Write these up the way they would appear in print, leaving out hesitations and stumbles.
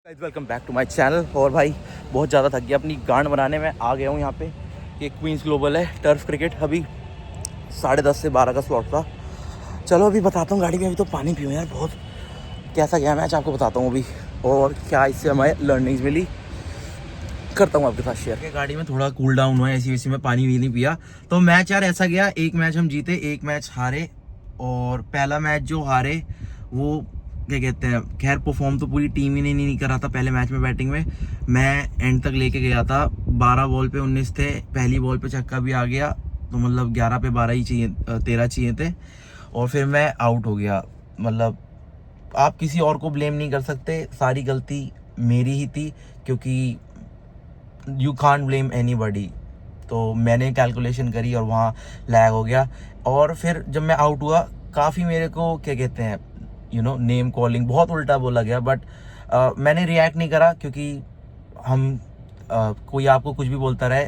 Guys welcome back to my channel. और भाई बहुत ज़्यादा थक गया अपनी गांड बनाने में। आ गया हूँ यहाँ पे। ये क्वींस ग्लोबल है टर्फ क्रिकेट। अभी 10:30 से 12 का स्लॉट था। चलो अभी बताता हूँ गाड़ी में। अभी तो पानी पियो यार, बहुत कैसा गया मैच आपको बताता हूँ अभी, और क्या इससे हमें लर्निंग्स मिली करता हूँ आपके साथ शेयर। गाड़ी में थोड़ा कूल डाउन हुआ, ऐसी वैसी में पानी भी नहीं पिया। तो मैच यार ऐसा गया, एक मैच हम जीते, एक मैच हारे। और पहला मैच जो हारे वो क्या कहते हैं, खैर परफॉर्म तो पूरी टीम ही ने नहीं करा था पहले मैच में। बैटिंग में मैं एंड तक लेके गया था, 12 बॉल पे 19 थे, पहली बॉल पे छक्का भी आ गया, तो मतलब 11 पे 12 ही चाहिए, 13 चाहिए थे, और फिर मैं आउट हो गया। मतलब आप किसी और को ब्लेम नहीं कर सकते, सारी गलती मेरी ही थी, क्योंकि यू कांट ब्लेम एनीबॉडी। तो मैंने कैलकुलेशन करी और वहाँ लैग हो गया। और फिर जब मैं आउट हुआ, काफ़ी मेरे को क्या कहते हैं नेम कॉलिंग बहुत उल्टा बोला गया, बट मैंने रिएक्ट नहीं करा, क्योंकि हम कोई आपको कुछ भी बोलता रहे,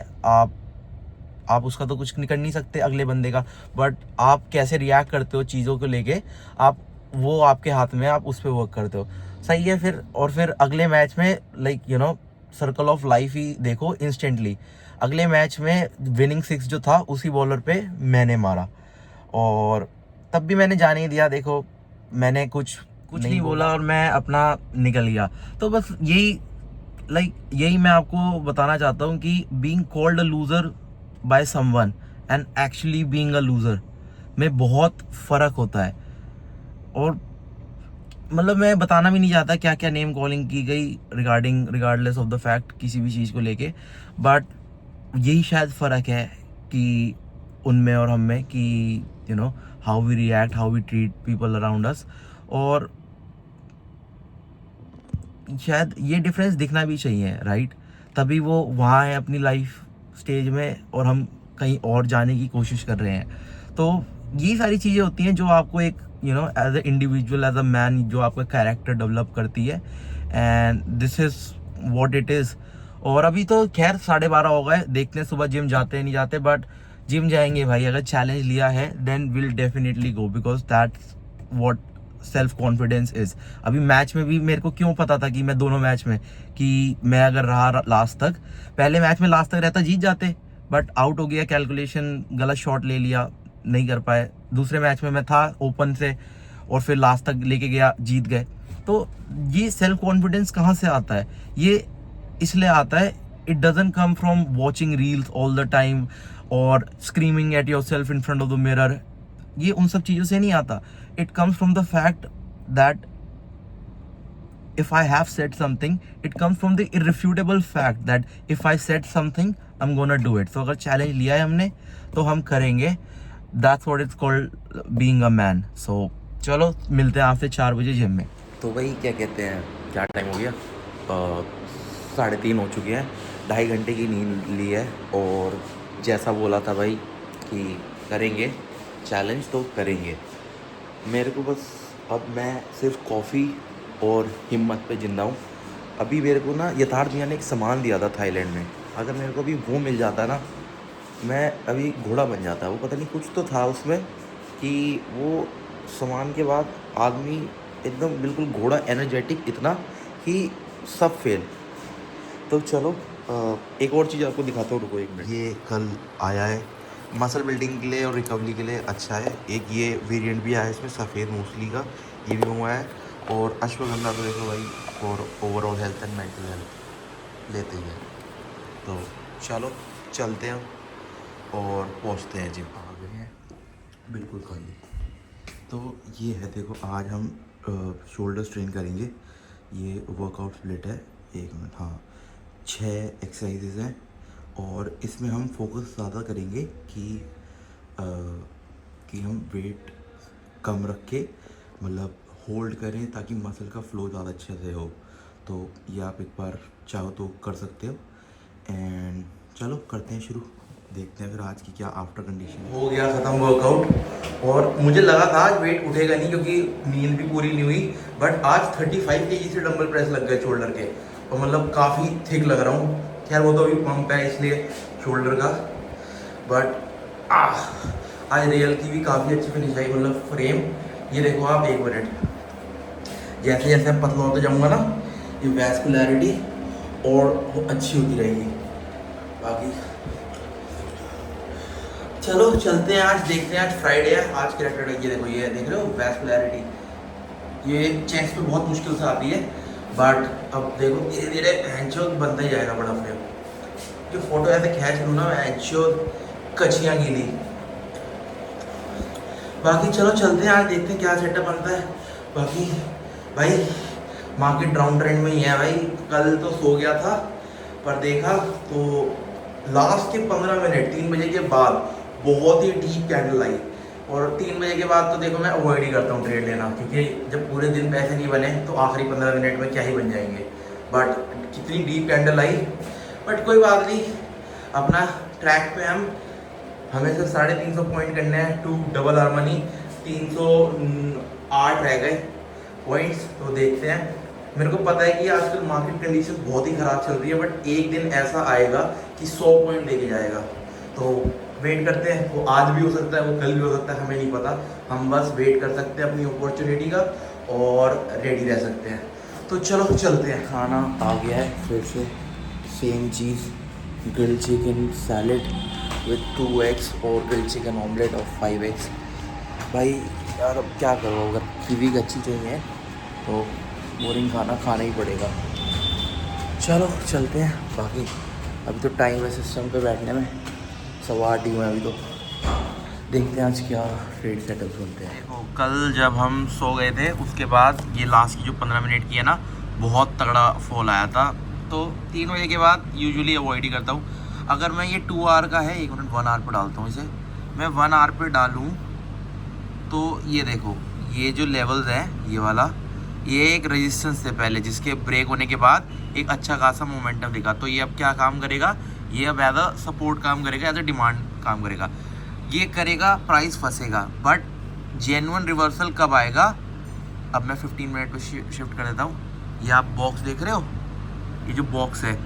आप उसका तो कुछ कर नहीं सकते अगले बंदे का, बट आप कैसे रिएक्ट करते हो चीज़ों को लेके, आप वो आपके हाथ में, आप उस पर वर्क करते हो। सही है। फिर और फिर अगले मैच में सर्कल ऑफ लाइफ ही देखो इंस्टेंटली। अगले मैच में विनिंग 6 जो था उसी बॉलर पे मैंने मारा, और तब भी मैंने जाने ही दिया। देखो मैंने कुछ नहीं बोला और मैं अपना निकल गया। तो बस यही मैं आपको बताना चाहता हूँ कि being called a loser by someone and actually being a loser में बहुत फ़र्क होता है। और मतलब मैं बताना भी नहीं चाहता क्या क्या नेम कॉलिंग की गई रिगार्डलेस ऑफ द फैक्ट किसी भी चीज़ को लेके, बट यही शायद फ़र्क है कि उनमें और हम में, कि how we react, how we treat people around us. और शायद ये डिफरेंस दिखना भी चाहिए, राइट? तभी वो वहाँ है अपनी लाइफ स्टेज में और हम कहीं और जाने की कोशिश कर रहे हैं। तो ये सारी चीज़ें होती हैं जो आपको एक as a individual, as a man, जो आपका कैरेक्टर डेवलप करती है, and this is what it is. और अभी तो खैर 12:30 हो गए, देखते हैं सुबह जिम जाते हैं नहीं जाते, बट जिम जाएंगे भाई। अगर चैलेंज लिया है then will definitely go, because that's what self confidence is. अभी मैच में भी मेरे को क्यों पता था कि मैं दोनों मैच में, कि मैं अगर रहा लास्ट तक, पहले मैच में लास्ट तक रहता जीत जाते, बट आउट हो गया, कैलकुलेशन गलत शॉट ले लिया, नहीं कर पाए। दूसरे मैच में मैं था ओपन से और फिर लास्ट तक लेके गया, जीत गए। तो ये सेल्फ कॉन्फिडेंस कहाँ से आता है? ये इसलिए आता है, it doesn't come from watching reels all the time और screaming at yourself in front of the mirror. ये उन सब चीज़ों से नहीं आता। It comes from the fact that if I have said something, it comes from the irrefutable fact that if I said something, I'm gonna do it. So अगर challenge लिया है हमने तो हम करेंगे। That's what it's called being a man. So चलो मिलते हैं आपसे 4 बजे जिम में। तो भाई क्या कहते हैं, क्या टाइम हो गया, 3:30 हो चुके हैं। 2.5 घंटे की नींद ली है, और जैसा बोला था भाई कि करेंगे चैलेंज, तो करेंगे। मेरे को बस अब मैं सिर्फ कॉफ़ी और हिम्मत पे ज़िंदा हूँ। अभी मेरे को ना यथार्थ भैया ने एक सामान दिया था थाईलैंड में, अगर मेरे को अभी वो मिल जाता ना, मैं अभी घोड़ा बन जाता। वो पता नहीं कुछ तो था उसमें, कि वो सामान के बाद आदमी एकदम बिल्कुल घोड़ा, एनर्जेटिक इतना कि सब फेल। तो चलो एक और चीज़ आपको दिखाता हूँ, रुको 1 मिनट। ये कल आया है, मसल बिल्डिंग के लिए और रिकवरी के लिए अच्छा है। एक ये वेरिएंट भी आया है इसमें, सफ़ेद मूसली का, ये भी मंगवाया है। और अश्वगंधा तो देखो भाई, और overall health and mental health लेते ही है। तो चलो चलते हैं और पहुंचते हैं जिम। आ गए हैं बिल्कुल खाली। तो ये है देखो, आज हम शोल्डर स्ट्रेन करेंगे। ये वर्कआउट स्प्लिट है, 1 मिनट, हाँ 6 एक्सरसाइजेज हैं, और इसमें हम फोकस ज़्यादा करेंगे कि हम वेट कम रख के मतलब होल्ड करें, ताकि मसल का फ्लो ज़्यादा अच्छे से हो। तो ये आप एक बार चाहो तो कर सकते हो। एंड चलो करते हैं शुरू, देखते हैं फिर आज की क्या आफ्टर कंडीशन। हो गया ख़त्म वर्कआउट, और मुझे लगा था आज वेट उठेगा नहीं क्योंकि नींद भी पूरी नहीं हुई, बट आज 35 kg से डंबल प्रेस लग गए शोल्डर के, और मतलब काफ़ी थिक लग रहा हूँ। खैर वो तो अभी पंप है इसलिए शोल्डर का, बट आज रियल की भी काफ़ी अच्छी फिनिश आई, मतलब फ्रेम। ये देखो आप 1 मिनट, जैसे जैसे पतला होता जाऊँगा ना, ये वैस्कुलैरिटी और वो अच्छी होती रहेगी। बाकी चलो चलते हैं, आज देखते हैं, आज फ्राइडे है, आज कैरेक्टर ये देखो, ये देख रहे हो वैस्कुलैरिटी, ये चेस्ट पे बहुत मुश्किल से आती है, बट अब देखो धीरे धीरे एंचो बनता ही जाएगा बड़ा फ्रेम। जो फोटो ऐसे खींच लूँ ना एंचो कचियाँ गीली। बाकी चलो चलते हैं, आज देखते हैं क्या सेटअप बनता है। बाकी भाई मार्केट डाउन ट्रेंड में ही है भाई, कल तो सो गया था पर देखा तो लास्ट के 15 मिनट 3 बजे के बाद बहुत ही डीप कैंडल आई, और 3 बजे के बाद तो देखो मैं अवॉइड ही करता हूँ ट्रेड लेना, क्योंकि जब पूरे दिन पैसे नहीं बने तो आखिरी 15 मिनट में क्या ही बन जाएंगे। बट कितनी डीप कैंडल आई, बट कोई बात नहीं, अपना ट्रैक पे हमें सिर्फ 350 पॉइंट करने हैं टू डबल आर मनी। 308 रह गए पॉइंट्स, तो देखते हैं। मेरे को पता है कि आजकल मार्केट कंडीशन बहुत ही ख़राब चल रही है, बट एक दिन ऐसा आएगा कि 100 पॉइंट लेके जाएगा, तो वेट करते हैं। वो आज भी हो सकता है, वो कल भी हो सकता है, हमें नहीं पता। हम बस वेट कर सकते हैं अपनी अपॉर्चुनिटी का और रेडी रह सकते हैं। तो चलो चलते हैं। खाना आ गया है फिर से, same cheese, grill chicken salad with 2 eggs और ग्रिल चिकन ऑमलेट और 5 एग्स। भाई यार अब क्या करो, अगर फीलिंग अच्छी चाहिए तो बोरिंग खाना खाना ही पड़ेगा। चलो चलते हैं। बाकी अभी तो टाइम है सिस्टम पे बैठने में, 8:15 ही हुए अभी, तो देखते हैं आज क्या ट्रेड सेटअप होते हैं। देखो कल जब हम सो गए थे उसके बाद ये लास्ट की जो 15 मिनट की है ना, बहुत तगड़ा फॉल आया था, तो 3 बजे के बाद यूजुअली अवॉइड ही करता हूँ। अगर मैं ये 2 आवर का है, 1 मिनट 1 आवर पर डालता हूँ इसे, मैं 1 आवर पर डालूँ तो ये देखो ये जो लेवल्स है ये वाला, ये एक रेजिस्टेंस थे पहले, जिसके ब्रेक होने के बाद एक अच्छा खासा मोमेंटम दिखा, तो ये अब क्या काम करेगा, ये अब एज अ सपोर्ट काम करेगा, एज अ डिमांड काम करेगा, ये करेगा, प्राइस फंसेगा। बट जेन्युइन रिवर्सल कब आएगा, अब मैं 15 मिनट पे शिफ्ट कर देता हूँ। ये आप बॉक्स देख रहे हो, ये जो बॉक्स है,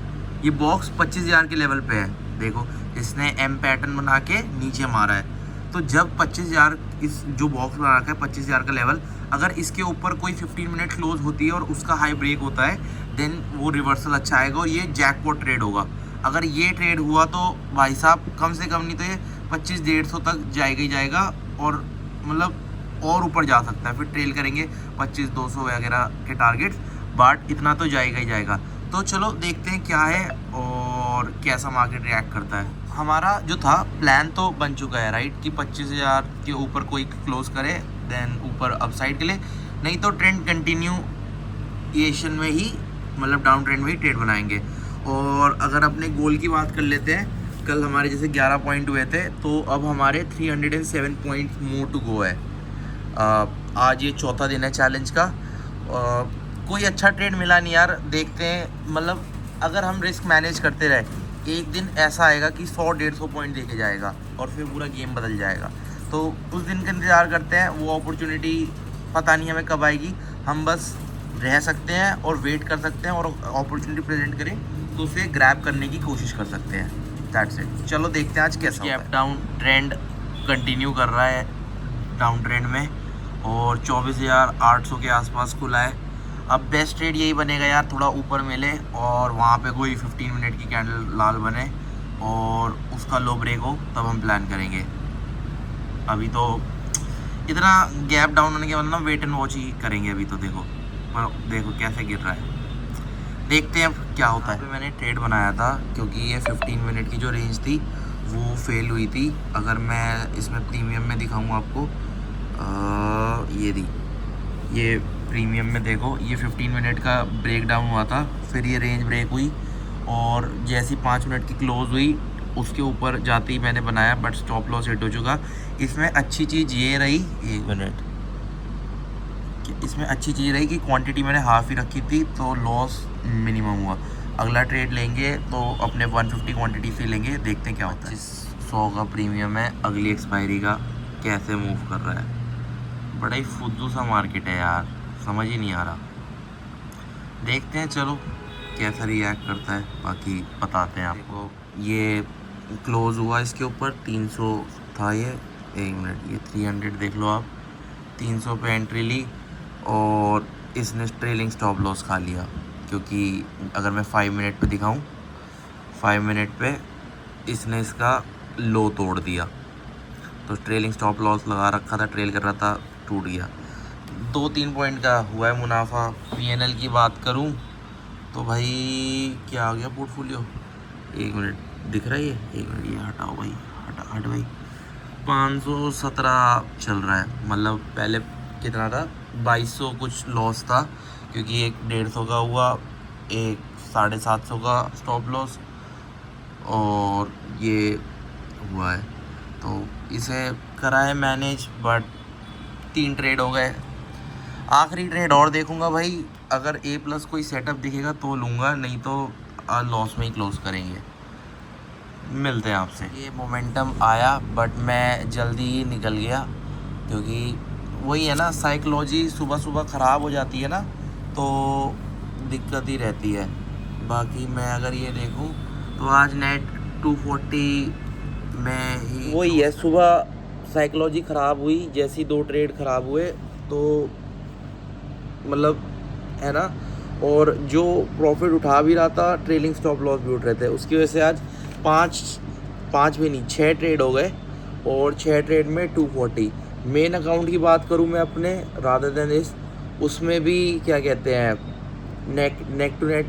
ये बॉक्स 25,000 के लेवल पे है। देखो इसने एम पैटर्न बना के नीचे मारा है, तो जब 25,000 इस जो बॉक्स बना रखा है 25,000 का लेवल, अगर इसके ऊपर कोई 15 मिनट क्लोज होती है और उसका हाई ब्रेक होता है, देन वो रिवर्सल अच्छा आएगा और ये जैकपॉट ट्रेड होगा। अगर ये ट्रेड हुआ तो भाई साहब कम से कम नहीं तो ये 2500-150 तक जाएगा ही जाएगा, और मतलब और ऊपर जा सकता है। फिर ट्रेल करेंगे 2500-200 वगैरह के टारगेट्स, बट इतना तो जाएगा ही जाएगा। तो चलो देखते हैं क्या है और कैसा मार्केट रिएक्ट करता है। हमारा जो था प्लान तो बन चुका है राइट, कि 25,000 के ऊपर कोई क्लोज करे, देन ऊपर अपसाइड के लिए, नहीं तो ट्रेंड कंटिन्यूएशन में ही, मतलब डाउन ट्रेंड में ही ट्रेड बनाएंगे। और अगर अपने गोल की बात कर लेते हैं, कल हमारे जैसे 11 पॉइंट हुए थे, तो अब हमारे 307 पॉइंट मोर टू गो है। आज ये चौथा दिन है चैलेंज का। कोई अच्छा ट्रेड मिला नहीं यार, देखते हैं, मतलब अगर हम रिस्क मैनेज करते रहे, एक दिन ऐसा आएगा कि 100-150 पॉइंट देके जाएगा और फिर पूरा गेम बदल जाएगा। तो उस दिन का इंतज़ार करते हैं, वो अपॉर्चुनिटी पता नहीं हमें कब आएगी, हम बस रह सकते हैं और वेट कर सकते हैं, और अपॉर्चुनिटी प्रेजेंट करें तो उसे ग्रैब करने की कोशिश कर सकते हैं। That's it. चलो देखते हैं आज कैसा होता है। गैप डाउन ट्रेंड कंटिन्यू कर रहा है डाउन ट्रेंड में, और 24,800 के आसपास खुला है। अब बेस्ट ट्रेड यही बनेगा यार, थोड़ा ऊपर मिले और वहाँ पे कोई 15 मिनट की कैंडल लाल बने और उसका लो ब्रेक हो, तब हम प्लान करेंगे। अभी तो इतना गैप डाउन होने के बाद ना वेट एंड वॉच ही करेंगे। अभी तो देखो कैसे गिर रहा है, देखते हैं अब क्या होता है। मैंने ट्रेड बनाया था क्योंकि ये 15 मिनट की जो रेंज थी वो फेल हुई थी। अगर मैं इसमें प्रीमियम में दिखाऊँ आपको, ये प्रीमियम में देखो, ये 15 मिनट का ब्रेक डाउन हुआ था, फिर ये रेंज ब्रेक हुई, और जैसी 5 मिनट की क्लोज हुई उसके ऊपर जाते ही मैंने बनाया, बट स्टॉप लॉस हिट हो चुका। इसमें अच्छी चीज़ ये रही, 1 मिनट, इसमें अच्छी चीज़ रही कि क्वांटिटी मैंने हाफ ही रखी थी, तो लॉस मिनिमम हुआ। अगला ट्रेड लेंगे तो अपने 150 क्वांटिटी से लेंगे, देखते हैं क्या होता है। 100 का प्रीमियम है, अगली एक्सपायरी का कैसे मूव कर रहा है। बड़ा ही फुद्दू सा मार्केट है यार, समझ ही नहीं आ रहा। देखते हैं चलो कैसा रिएक्ट करता है, बाकी बताते हैं आपको। ये क्लोज हुआ इसके ऊपर 300 था ये, 1 मिनट, ये 300 देख लो आप, 300 पे एंट्री ली और इसने ट्रेलिंग स्टॉप लॉस खा लिया। क्योंकि अगर मैं 5 मिनट पे दिखाऊं, 5 मिनट पे इसने इसका लो तोड़ दिया। तो ट्रेलिंग स्टॉप लॉस लगा रखा था, ट्रेल कर रहा था, टूट गया। 2-3 पॉइंट का हुआ है मुनाफा। पीएनएल की बात करूं तो भाई क्या आ गया पोर्टफोलियो, 1 मिनट दिख रहा है ये, 1 मिनट ये हटाओ भाई, हट भाई। 517 चल रहा है, मतलब पहले कितना था, 2200 कुछ लॉस था, क्योंकि एक 150 का हुआ, एक 750 का स्टॉप लॉस, और ये हुआ है। तो इसे करा है मैनेज, बट 3 ट्रेड हो गए। आखिरी ट्रेड और देखूंगा भाई, अगर A+ कोई सेटअप दिखेगा तो लूँगा, नहीं तो लॉस में ही क्लोज करेंगे। मिलते हैं आपसे। ये मोमेंटम आया बट मैं जल्दी ही निकल गया, क्योंकि वही है ना, साइकोलॉजी सुबह सुबह ख़राब हो जाती है ना, तो दिक्कत ही रहती है। बाकी मैं अगर ये देखूं तो आज नेट 240 में ही वही है। सुबह साइकोलॉजी ख़राब हुई, जैसी 2 ट्रेड ख़राब हुए तो मतलब है ना, और जो प्रॉफिट उठा भी रहा था, ट्रेलिंग स्टॉप लॉस भी उठ रहे थे, उसकी वजह से आज 5 भी नहीं 6 ट्रेड हो गए, और 6 ट्रेड में 240। मेन अकाउंट की बात करूं मैं अपने, रादर देन इस, उसमें भी क्या कहते हैं, neck to neck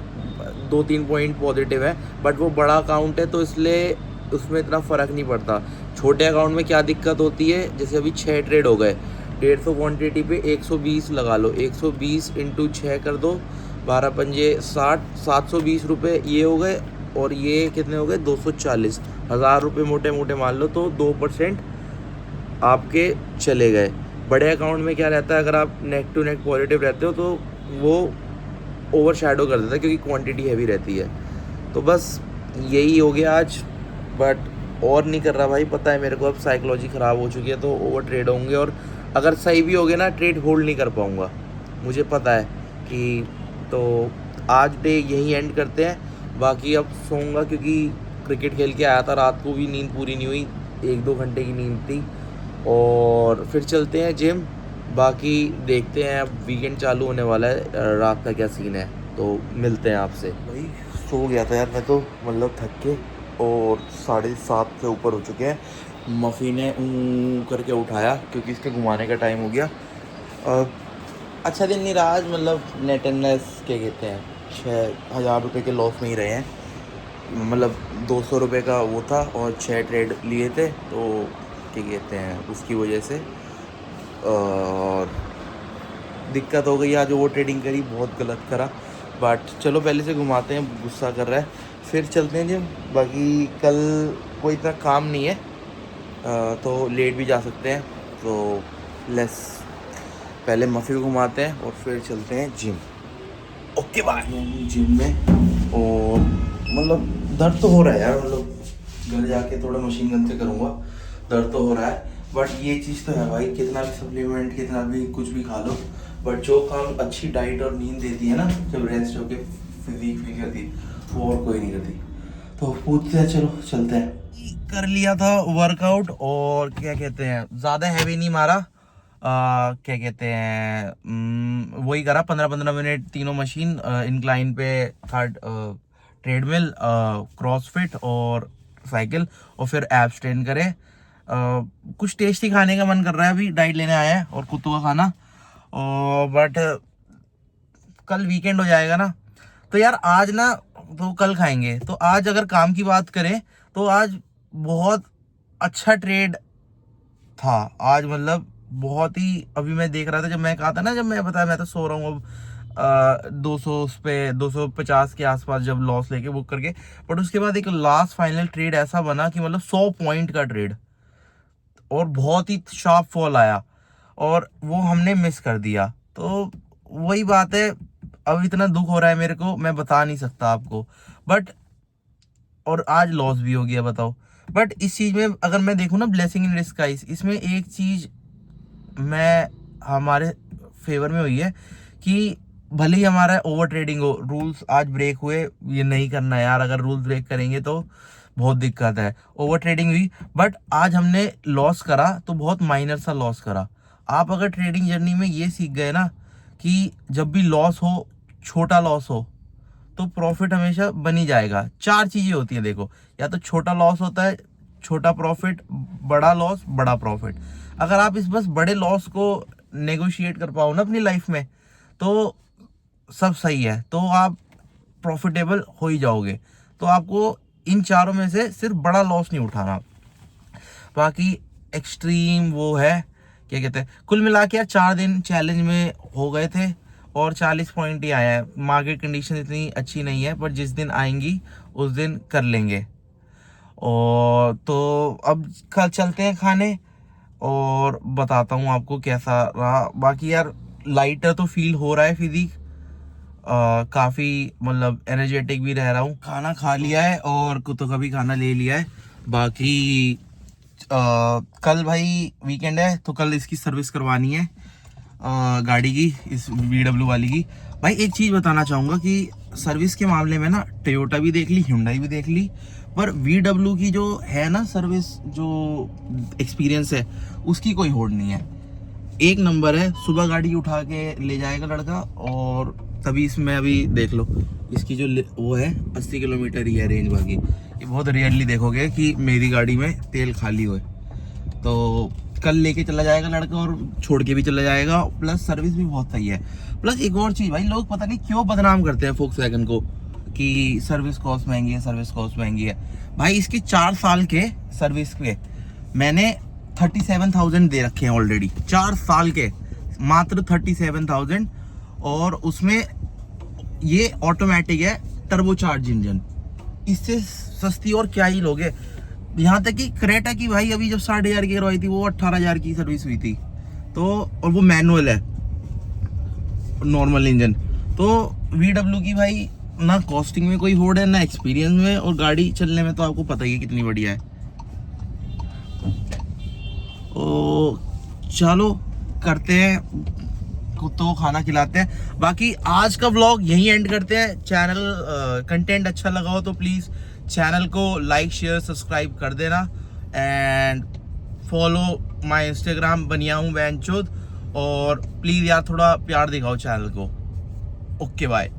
2-3 point positive है, बट वो बड़ा अकाउंट है तो इसलिए उसमें इतना फ़र्क नहीं पड़ता। छोटे अकाउंट में क्या दिक्कत होती है, जैसे अभी 6 ट्रेड हो गए, 150 क्वान्टिटी पे 120 लगा लो, 120 इंटू 6 कर दो, 12 पंजे 60, 720 रुपये ये हो गए, और ये कितने हो गए, 240। 1000 रुपये मोटे मोटे मान लो, तो 2% आपके चले गए। बड़े अकाउंट में क्या रहता है, अगर आप नेक टू नेक पॉजिटिव रहते हो तो वो ओवर शैडो कर देता है, क्योंकि क्वांटिटी हैवी रहती है। तो बस यही हो गया आज, बट और नहीं कर रहा भाई, पता है मेरे को अब साइकोलॉजी ख़राब हो चुकी है, तो ओवर ट्रेड होंगे, और अगर सही भी हो गए ना, ट्रेड होल्ड नहीं कर पाऊँगा, मुझे पता है कि। तो आज डे यही एंड करते हैं, बाकी अब सोऊंगा, क्योंकि क्रिकेट खेल के आया था, रात को भी नींद पूरी नहीं हुई, 1-2 घंटे की नींद थी, और फिर चलते हैं जिम। बाकी देखते हैं, अब वीकेंड चालू होने वाला है, रात का क्या सीन है, तो मिलते हैं आपसे। भाई सो गया था यार मैं तो, मतलब थक के, और 7:30 से ऊपर हो चुके हैं। मफ़ी ने करके उठाया, क्योंकि इसके घुमाने का टाइम हो गया। अच्छा दिन नहीं रहा आज, मतलब नेट एनएस क्या कहते हैं, 6,000 रुपये के लॉस में ही रहे हैं, मतलब 200 रुपये का वो था, और 6 ट्रेड लिए थे, तो क्या कहते हैं उसकी वजह से और दिक्कत हो गई। आज ओवर ट्रेडिंग करी, बहुत गलत करा, बट चलो पहले से घुमाते हैं, गुस्सा कर रहा है, फिर चलते हैं जिम। बाकी कल कोई इतना काम नहीं है, तो लेट भी जा सकते हैं, तो लेस पहले मफ़ी को घुमाते हैं और फिर चलते हैं जिम। Okay bye. जिम में, और मतलब दर्द तो हो रहा है यार, मतलब घर जाके थोड़ा मशीन गन से करूँगा, दर्द तो हो रहा है, बट ये चीज़ तो है भाई, कितना भी सप्लीमेंट, कितना भी कुछ भी खा लो, बट जो काम अच्छी डाइट और नींद देती है ना, जब रेस्ट होके फिजिक फील करती है, वो और कोई नहीं करती। तो पूछते हैं, चलो चलते हैं। कर लिया था वर्कआउट, और क्या कहते हैं, ज़्यादा हैवी नहीं मारा, क्या कहते हैं, वही करा 15-15 मिनट, तीनों मशीन, इंक्लाइन पे थर्ड ट्रेडमिल, क्रॉसफिट और साइकिल, और फिर एब्स ट्रेन करे। कुछ टेस्टी खाने का मन कर रहा है, अभी डाइट लेने आया है, और कुत्तों का खाना, और बट कल वीकेंड हो जाएगा ना, तो यार आज ना, तो कल खाएंगे। तो आज अगर काम की बात करें तो आज बहुत अच्छा ट्रेड था आज, मतलब बहुत ही, अभी मैं देख रहा था, जब मैं कहा था ना, जब मैं बताया मैं तो सो रहा हूँ अब, 200 पे 250 के आसपास जब लॉस लेके बुक करके, बट उसके बाद एक लास्ट फाइनल ट्रेड ऐसा बना कि मतलब 100 पॉइंट का ट्रेड, और बहुत ही शार्प फॉल आया, और वो हमने मिस कर दिया। तो वही बात है, अब इतना दुख हो रहा है मेरे को, मैं बता नहीं सकता आपको, बट और आज लॉस भी हो गया, बताओ। बट इस चीज़ में अगर मैं देखूँ ना, ब्लेसिंग इन डिस्गाइज, इसमें एक चीज़ मैं हमारे फेवर में हुई है, कि भले ही हमारा ओवर ट्रेडिंग हो, रूल्स आज ब्रेक हुए, ये नहीं करना यार, अगर रूल्स ब्रेक करेंगे तो बहुत दिक्कत है। ओवर ट्रेडिंग हुई, बट आज हमने लॉस करा तो बहुत माइनर सा लॉस करा। आप अगर ट्रेडिंग जर्नी में ये सीख गए ना, कि जब भी लॉस हो, छोटा लॉस हो, तो प्रॉफिट हमेशा बनी जाएगा। 4 चीजें होती हैं देखो, या तो छोटा लॉस होता है, छोटा प्रॉफिट, बड़ा लॉस, बड़ा प्रॉफिट। अगर आप इस बस बड़े लॉस को नेगोशिएट कर पाओ ना अपनी लाइफ में, तो सब सही है, तो आप प्रॉफिटेबल हो ही जाओगे। तो आपको इन चारों में से सिर्फ बड़ा लॉस नहीं उठाना। बाकी एक्सट्रीम वो है, क्या कहते हैं, कुल मिला के यार 4 दिन चैलेंज में हो गए थे और 40 पॉइंट ही आया है। मार्केट कंडीशन इतनी अच्छी नहीं है, पर जिस दिन आएंगी उस दिन कर लेंगे। और तो अब कल चलते हैं खाने और बताता हूँ आपको कैसा रहा। बाकी यार लाइटर तो फील हो रहा है फिजिक, काफ़ी मतलब एनर्जेटिक भी रह रहा हूँ। खाना खा लिया है और कुत्तों का भी खाना ले लिया है। बाकी कल भाई वीकेंड है, तो कल इसकी सर्विस करवानी है गाड़ी की, इस VW वाली की। भाई एक चीज़ बताना चाहूँगा कि सर्विस के मामले में ना टोयोटा भी देख ली, Hyundai भी देख ली, पर VW की जो है ना सर्विस, जो एक्सपीरियंस है उसकी कोई होड़ नहीं है। एक नंबर है। सुबह गाड़ी उठा के ले जाएगा लड़का, और तभी इसमें अभी देख लो इसकी जो वो है 80 किलोमीटर ही है रेंज। बाकी ये बहुत रेयरली देखोगे कि मेरी गाड़ी में तेल खाली हो। तो कल लेके चला जाएगा लड़का और छोड़ के भी चला जाएगा, प्लस सर्विस भी बहुत सही है। प्लस एक और चीज़ भाई, लोग पता नहीं क्यों बदनाम करते हैं फोक्सवैगन को कि सर्विस कॉस्ट महंगी है, सर्विस कॉस्ट महंगी है। भाई इसके 4 साल के सर्विस पे मैंने 37,000 दे रखे हैं ऑलरेडी। 4 साल के मात्र 37,000, और उसमें ये ऑटोमेटिक है, टर्बोचार्ज इंजन। इससे सस्ती और क्या ही लोगे। यहाँ तक कि क्रेटा की भाई अभी जब 60,000 की करवाई थी, वो 18,000 की सर्विस हुई थी। तो और वो मैनुअल है, नॉर्मल इंजन। तो VW की भाई ना कॉस्टिंग में कोई होड़ है, ना एक्सपीरियंस में, और गाड़ी चलने में तो आपको पता ही है कितनी बढ़िया है। तो चलो करते हैं, कुत्तों को खाना खिलाते हैं। बाकी आज का व्लॉग यहीं एंड करते हैं। चैनल कंटेंट अच्छा लगा हो तो प्लीज़ चैनल को लाइक, शेयर, सब्सक्राइब कर देना, एंड फॉलो माय इंस्टाग्राम बनिया हूँ वैनचोद, और प्लीज़ यार थोड़ा प्यार दिखाओ चैनल को। Okay bye.